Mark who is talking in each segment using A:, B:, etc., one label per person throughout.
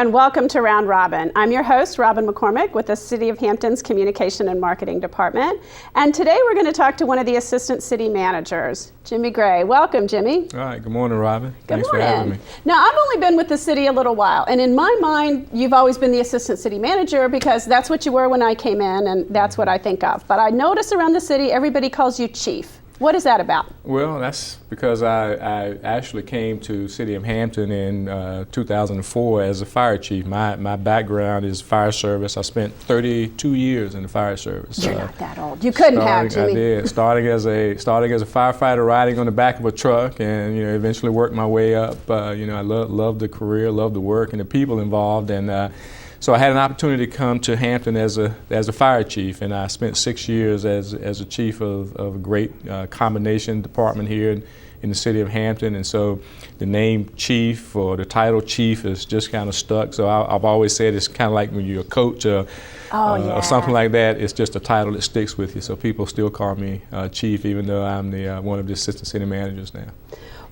A: and welcome to Round Robin. I'm your host, Robin McCormick, with the City of Hampton's Communication and Marketing Department. And today we're going to talk to one of the Assistant City Managers, Jimmy Gray. Welcome, Jimmy.
B: All right, good morning, Robin.
A: Thanks
B: for having me.
A: Now, I've only been with the city a little while, and in my mind, you've always been the Assistant City Manager because that's what you were when I came in, and that's what I think of. But I notice around the city, everybody calls you Chief. What is that about?
B: Well, that's because I actually came to City of Hampton in 2004 as a fire chief. My background is fire service. I spent 32 years in the fire service.
A: You're not that old. You couldn't have, Jimmy.
B: I did. Starting as a firefighter, riding on the back of a truck, and eventually worked my way up. I loved the career, loved the work, and the people involved, and. So I had an opportunity to come to Hampton as a fire chief, and I spent 6 years as a chief of a great combination department here in the city of Hampton. And so the name chief or the title chief is just kind of stuck. So I've always said it's kind of like when you're a coach or something like that. It's just a title that sticks with you. So people still call me chief, even though I'm one of the assistant city managers now.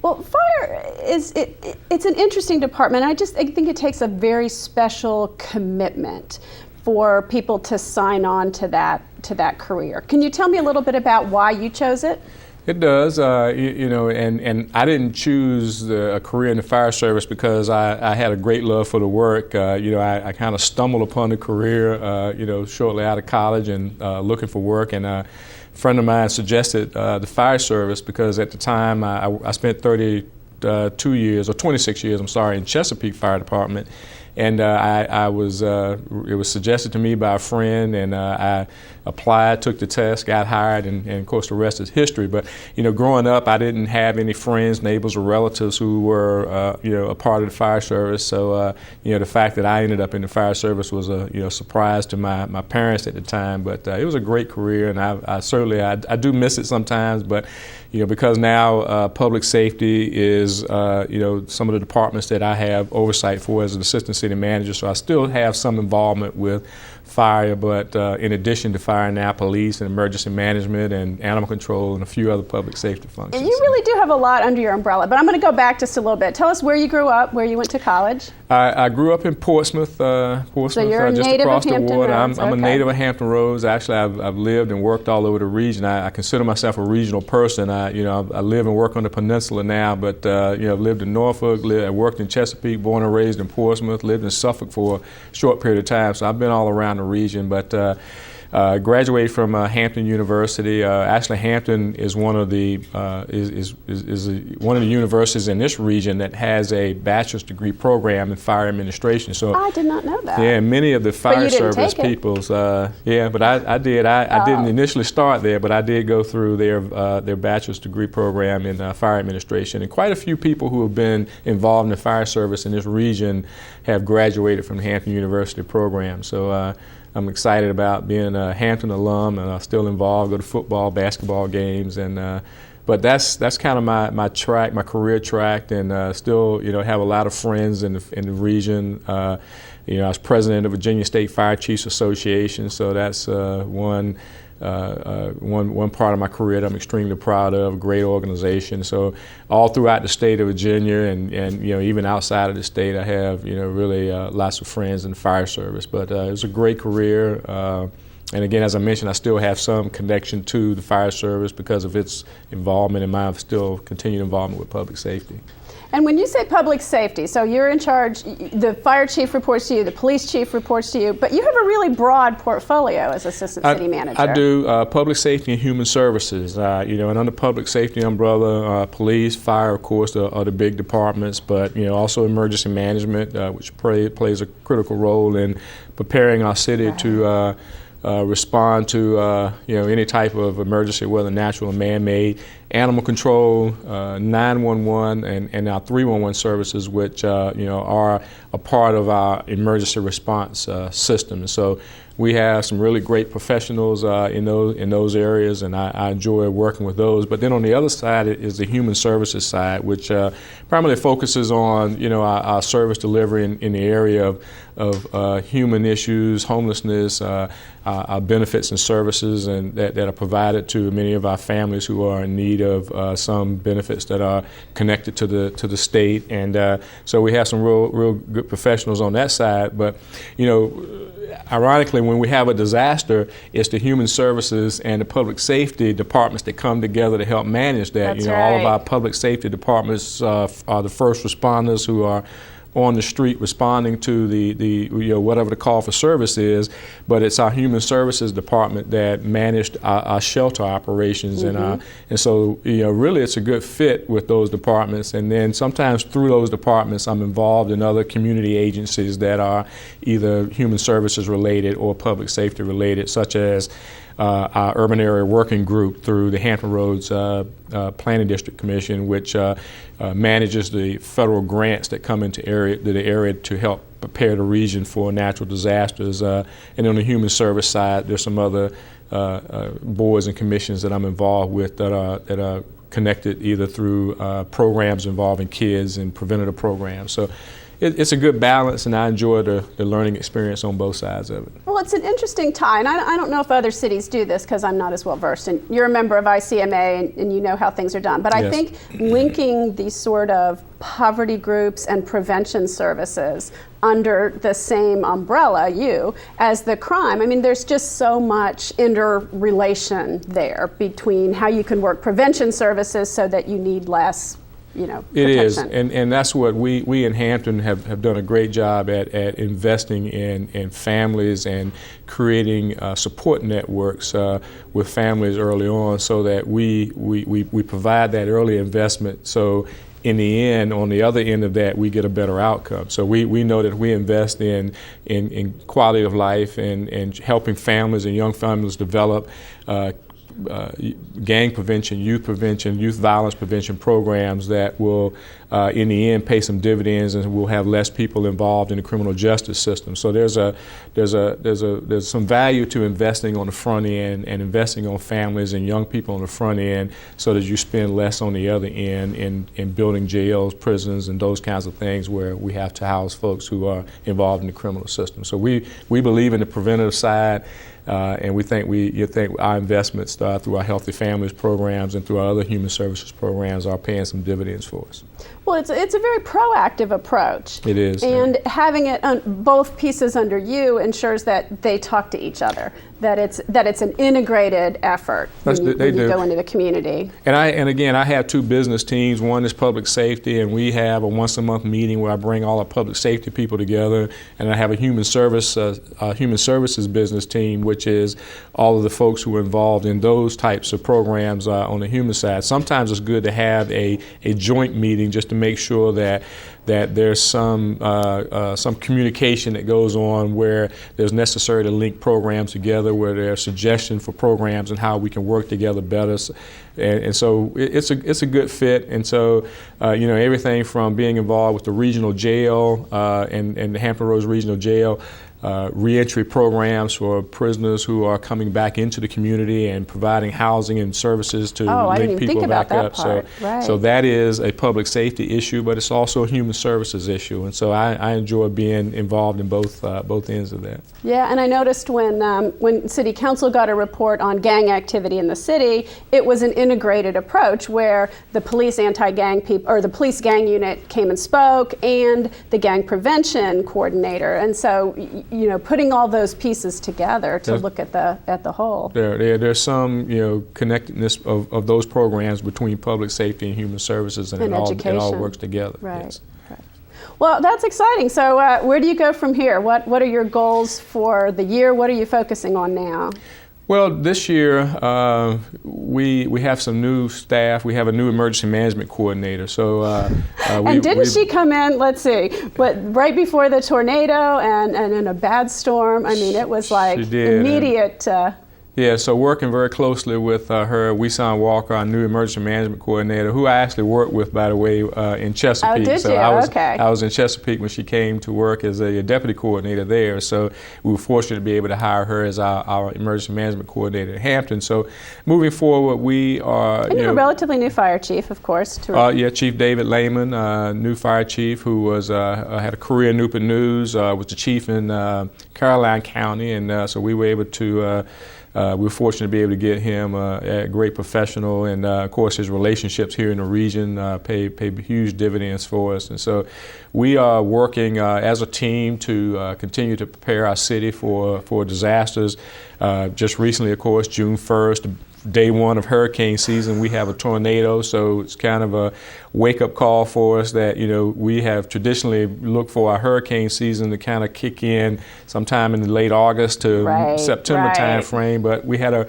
A: Well, fire it's an interesting department. I think it takes a very special commitment for people to sign on to that career. Can you tell me a little bit about why you chose it?
B: It does, and I didn't choose a career in the fire service because I had a great love for the work. I kind of stumbled upon the career, shortly out of college and looking for work, and a friend of mine suggested the fire service because at the time I spent 26 years in Chesapeake Fire Department. And it was suggested to me by a friend, and I applied, took the test, got hired, and of course the rest is history. But growing up, I didn't have any friends, neighbors, or relatives who were a part of the fire service. So the fact that I ended up in the fire service was a surprise to my parents at the time. But it was a great career, and I certainly do miss it sometimes. But because now public safety is some of the departments that I have oversight for as an assistant city manager, so I still have some involvement with fire, but in addition to fire now, police and emergency management and animal control and a few other public safety functions.
A: And you really do have a lot under your umbrella, but I'm going to go back just a little bit. Tell us where you grew up, where you went to college.
B: I grew up in Portsmouth,
A: so you're a
B: just
A: native
B: across
A: of
B: the
A: Hampton
B: water.
A: Roads.
B: I'm a native of Hampton Roads. Actually, I've lived and worked all over the region. I consider myself a regional person. I live and work on the peninsula now, but I've lived in Norfolk, I worked in Chesapeake, born and raised in Portsmouth, lived in Suffolk for a short period of time. So I've been all around the region, but graduated from Hampton University. Actually, Hampton is one of the one of the universities in this region that has a bachelor's degree program in fire administration. So
A: I did not know that.
B: Yeah, many of the fire service peoples. But I did. I didn't initially start there, but I did go through their bachelor's degree program in fire administration. And quite a few people who have been involved in the fire service in this region have graduated from the Hampton University program. So. I'm excited about being a Hampton alum, and I'm still involved, go to football, basketball games, and but that's kind of my track, my career track, and still have a lot of friends in the region. I was president of Virginia State Fire Chiefs Association, so that's one part of my career that I'm extremely proud of, a great organization. So all throughout the state of Virginia and even outside of the state, I have really lots of friends in the fire service. But it was a great career. And again, as I mentioned, I still have some connection to the fire service because of its involvement and my still continued involvement with public safety.
A: And when you say public safety, so you're in charge, the fire chief reports to you, the police chief reports to you, but you have a really broad portfolio as assistant city manager.
B: I do public safety and human services, and under public safety umbrella, police, fire, of course, are the big departments, but also emergency management, which plays a critical role in preparing our city to respond to any type of emergency, whether natural or man-made, animal control, 911, and our 311 services, which are a part of our emergency response system. So we have some really great professionals in those areas, and I enjoy working with those. But then on the other side is the human services side, which primarily focuses on our service delivery in the area of human issues, homelessness, our benefits and services, and that are provided to many of our families who are in need of some benefits that are connected to the state. And so we have some real good professionals on that side. But ironically, when we have a disaster, it's the human services and the public safety departments that come together to help manage that.
A: That's
B: all of
A: right.
B: our public safety departments are the first responders who are on the street responding to the whatever the call for service is, but it's our human services department that managed our shelter operations. And so really it's a good fit with those departments. And then sometimes through those departments I'm involved in other community agencies that are either human services related or public safety related, such as our Urban Area Working Group through the Hampton Roads Planning District Commission, which manages the federal grants that come into the area to help prepare the region for natural disasters. And on the human service side, there's some other boards and commissions that I'm involved with that are connected either through programs involving kids and preventative programs. So it's a good balance, and I enjoy the learning experience on both sides of it.
A: Well, it's an interesting tie, and I don't know if other cities do this because I'm not as well versed. And you're a member of ICMA, and you know how things are done. But I
B: Yes.
A: think linking these sort of poverty groups and prevention services under the same umbrella, as the crime, I mean, there's just so much interrelation there between how you can work prevention services so that you need less protection.
B: It is, and that's what we in Hampton have done a great job at investing in families and creating support networks with families early on, so that we provide that early investment. So in the end, on the other end of that, we get a better outcome. So we know that we invest in quality of life and helping families and young families develop gang prevention, youth violence prevention programs that will, in the end, pay some dividends, and we'll have less people involved in the criminal justice system. So there's some value to investing on the front end and investing on families and young people on the front end, so that you spend less on the other end in building jails, prisons, and those kinds of things where we have to house folks who are involved in the criminal system. So we believe in the preventative side. And we think our investments through our Healthy Families programs and through our other human services programs are paying some dividends for us.
A: Well, it's a very proactive approach.
B: It is.
A: And having it on both pieces under you ensures that they talk to each other, that it's an integrated effort when you go into the community.
B: And again, I have two business teams. One is public safety, and we have a once-a-month meeting where I bring all our public safety people together, and I have a human services business team, which is all of the folks who are involved in those types of programs on the human side. Sometimes it's good to have a joint meeting just to make sure that there's some communication that goes on, where there's necessary to link programs together, where there's suggestions for programs and how we can work together better. And so it's a good fit. And so everything from being involved with the regional jail and the Hampton Roads Regional Jail, reentry programs for prisoners who are coming back into the community and providing housing and services to link people back up. So that is a public safety issue, but it's also a human services issue. And so I enjoy being involved in both ends of that.
A: Yeah, and I noticed when City Council got a report on gang activity in the city, it was an integrated approach where the police anti-gang people, or the police gang unit came and spoke, and the gang prevention coordinator. And so putting all those pieces together to look at the whole.
B: There's some connectedness of those programs between public safety and human services, and it all works together.
A: Right.
B: Yes.
A: Right. Well, that's exciting. So where do you go from here? What are your goals for the year? What are you focusing on now?
B: Well, this year we have some new staff. We have a new emergency management coordinator. So,
A: and didn't she come in? Let's see, right before the tornado and in a bad storm? I mean, it was like immediate.
B: Yeah, so working very closely with her, Weeson Walker, our new emergency management coordinator, who I actually worked with, by the way, in Chesapeake.
A: Oh, did
B: so
A: you?
B: I
A: Okay.
B: was in Chesapeake when she came to work as a deputy coordinator there. So we were fortunate to be able to hire her as our emergency management coordinator at Hampton. So moving forward, we are.
A: And you're a relatively new fire chief, of course.
B: Yeah, Chief David Lehman, new fire chief, who was had a career in Newport News, was the chief in Caroline County, and so we were able to. We were fortunate to be able to get him a great professional, and of course his relationships here in the region pay huge dividends for us. And so we are working as a team to continue to prepare our city for disasters. Just recently, of course, June 1st, day one of hurricane season, we have a tornado, so it's kind of a wake-up call for us that, we have traditionally looked for our hurricane season to kind of kick in sometime in the late August to September time frame, but we had an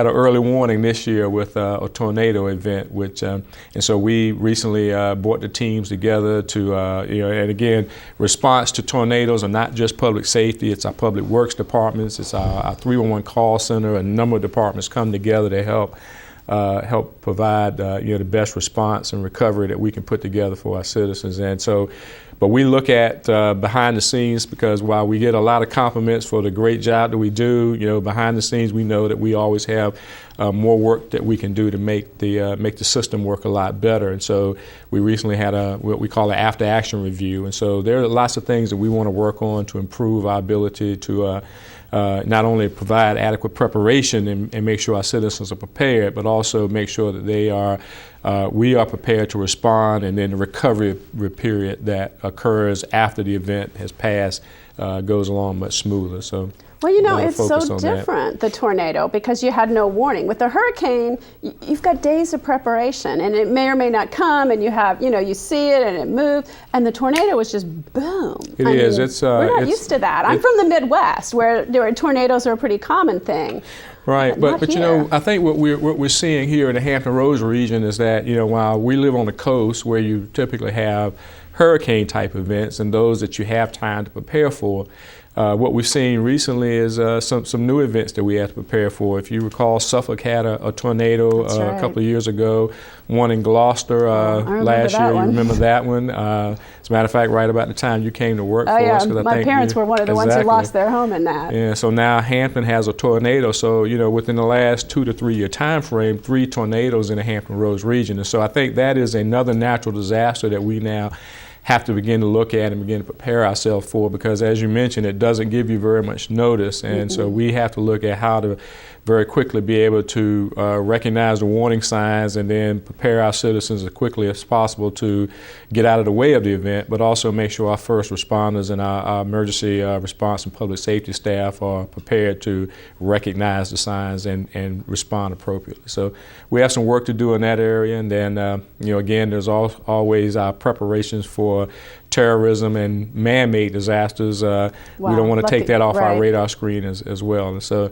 B: early warning this year with a tornado event, which and so we recently brought the teams together to and again, response to tornadoes are not just public safety, it's our public works departments, it's our 311 call center. A number of departments come together to help provide the best response and recovery that we can put together for our citizens. And so, but we look at behind the scenes, because while we get a lot of compliments for the great job that we do, behind the scenes we know that we always have more work that we can do to make the system work a lot better. And so we recently had what we call an after action review. And so there are lots of things that we want to work on to improve our ability to not only provide adequate preparation and make sure our citizens are prepared, but also make sure that we are prepared to respond, and then the recovery period that occurs after the event has passed goes along much smoother. So.
A: Well, it's so different, the tornado, because you had no warning. With the hurricane, you've got days of preparation, and it may or may not come, and you have, you see it and it moves, and the tornado was just boom.
B: It is.
A: We're not used to that. I'm from the Midwest, where tornadoes are a pretty common thing.
B: Right, but I think what we're seeing here in the Hampton Roads region is that, while we live on the coast where you typically have hurricane type events and those that you have time to prepare for, what we've seen recently is some new events that we have to prepare for. If you recall, Suffolk had a tornado a couple of years ago, one in Gloucester last year. You remember that one? As a matter of fact, right about the time you came to work for us.
A: My parents were one of the ones who lost their home in that.
B: Yeah, so now Hampton has a tornado. So, within the last 2 to 3 year time frame, 3 tornadoes in the Hampton Roads region. And so I think that is another natural disaster that we now have to begin to look at and begin to prepare ourselves for, because as you mentioned, it doesn't give you very much notice, and so we have to look at how to very quickly be able to recognize the warning signs and then prepare our citizens as quickly as possible to get out of the way of the event, but also make sure our first responders and our emergency response and public safety staff are prepared to recognize the signs and respond appropriately. So we have some work to do in that area, and then again, there's always our preparations for terrorism and man-made disasters. We don't want to take that off our radar screen as well. And so,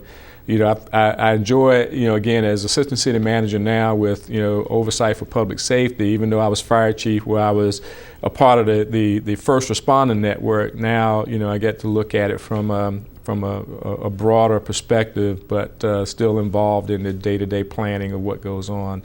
B: I enjoy, again, as assistant city manager now with, oversight for public safety, even though I was fire chief where I was a part of the first responder network. Now, I get to look at it from a broader perspective, but still involved in the day-to-day planning of what goes on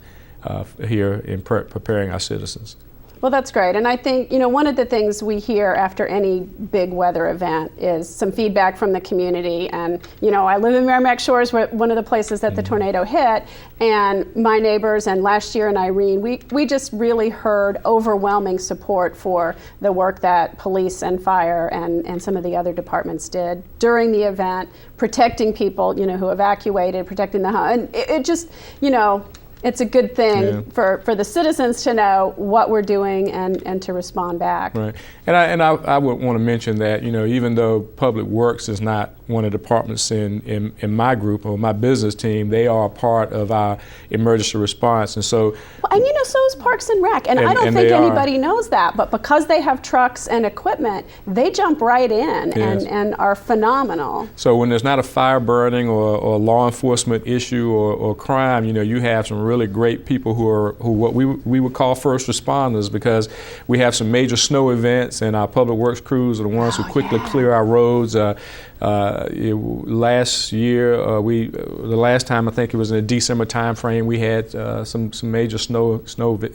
B: here in preparing our citizens.
A: Well, that's great. And I think, one of the things we hear after any big weather event is some feedback from the community. And, I live in Merrimack Shores, one of the places that the tornado hit. And my neighbors, and last year in Irene, we just really heard overwhelming support for the work that police and fire and some of the other departments did during the event, protecting people, who evacuated, protecting the home. And it just, it's a good thing for the citizens to know what we're doing and to respond back.
B: Right, and I would want to mention that even though Public Works is not one of the departments in my group or my business team, they are a part of our emergency response, and so.
A: Well, and so is Parks and Rec, and I don't think anybody knows that, but because they have trucks and equipment, they jump right in and are phenomenal.
B: So when there's not a fire burning or law enforcement issue or crime, you have some really great people who what we would call first responders, because we have some major snow events and our Public Works crews are the ones who quickly clear our roads. last year, the last time I think it was in the December timeframe, we had some major snow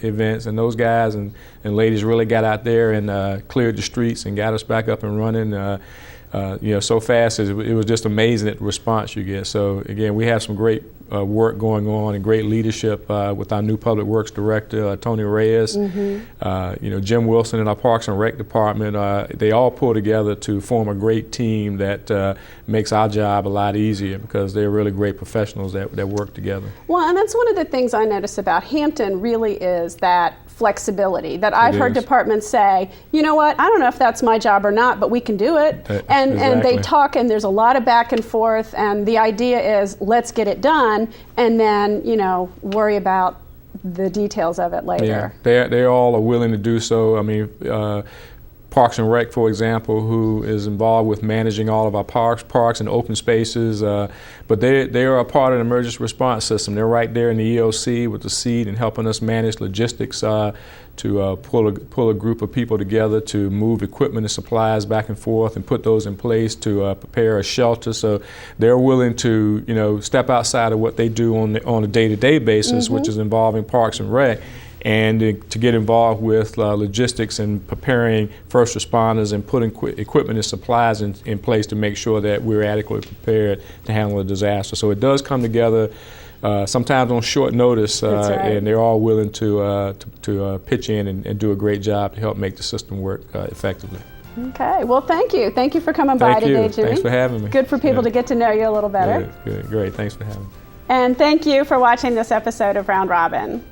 B: events, and those guys and ladies really got out there and cleared the streets and got us back up and running. So fast, it was just amazing at the response you get. So again, we have some great work going on and great leadership with our new Public Works Director, Tony Reyes. Jim Wilson in our Parks and Rec Department. They all pull together to form a great team that makes our job a lot easier because they're really great professionals that work together.
A: Well, and that's one of the things I notice about Hampton really is that flexibility that I've heard departments say, you know what, I don't know if that's my job or not, but we can do it. And they talk, and there's a lot of back and forth, and the idea is let's get it done and then, worry about the details of it later.
B: Yeah, they all are willing to do so. I mean, Parks and Rec, for example, who is involved with managing all of our parks and open spaces, but they are a part of the emergency response system. They're right there in the EOC with the seed and helping us manage logistics to pull a group of people together to move equipment and supplies back and forth and put those in place to prepare a shelter. So they're willing to step outside of what they do on a day-to-day basis, which is involving Parks and Rec, and to get involved with logistics and preparing first responders and putting equipment and supplies in place to make sure that we're adequately prepared to handle a disaster. So it does come together sometimes on short notice, and they're all willing to pitch in and do a great job to help make the system work effectively.
A: Okay, well, thank you. Thank you for coming by today, Jimmy.
B: Thanks for having me.
A: Good for people to get to know you a little better.
B: Good. Great. Thanks for having me.
A: And thank you for watching this episode of Round Robin.